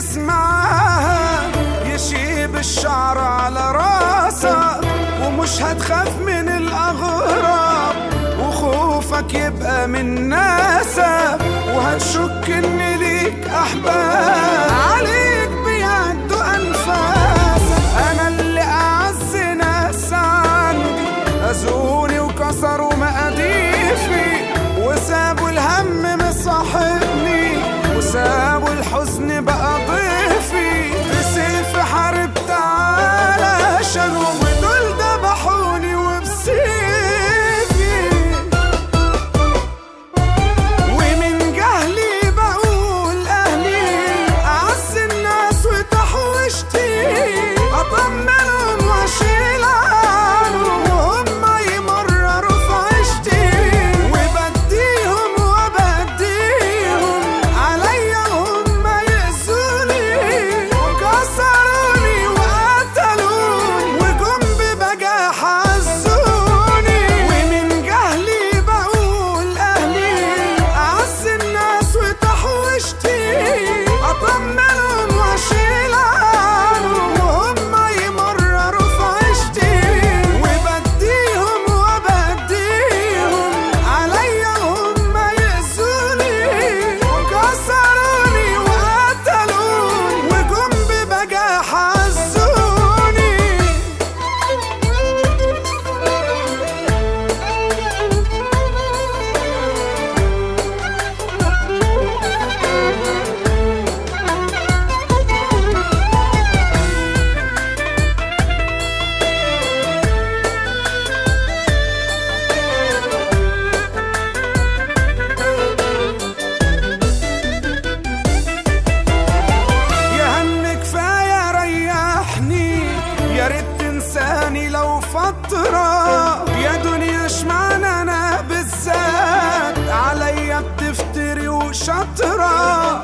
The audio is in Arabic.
يسمعها يشيب الشعر على راسك، ومش هتخاف من الأغراب وخوفك يبقى من ناسك، وهتشك ان ليك أحباب عليك بيعدوا أنفاسك. أنا اللي أعز ناس عندي أذوني وكسروا مقاديفي، وسابوا الهم مصاحبني، وسابوا الحزن بقى ضيفي. في سيف حاربت علشانهم ودول ذبحوني وبسيفي، ومن جهلي بقول أهلي أعز الناس وتحوشتي، أطمنهم وأشيل عنهم وهم يمرروا في عيشتي، وبديهم وبديهم عليا وهم يأذوني، وكسروني وقتلوني وجم ببجاحة عزوني. ومن جهلي بقول أهلي أعز الناس وتحوشتي، أطمنهم وأشيل عنهم وهم يمرروا في عيشتي، وبديهم وبديهم عليا وهم يأذوني، وكسروني وقتلوني وجم ببجاحة عزوني. يا هم كفاية ريحني، يا ريت تنساني لو فترة، يا دنيا اشمعنى انا بالذات عليا بتفتري وشطرة.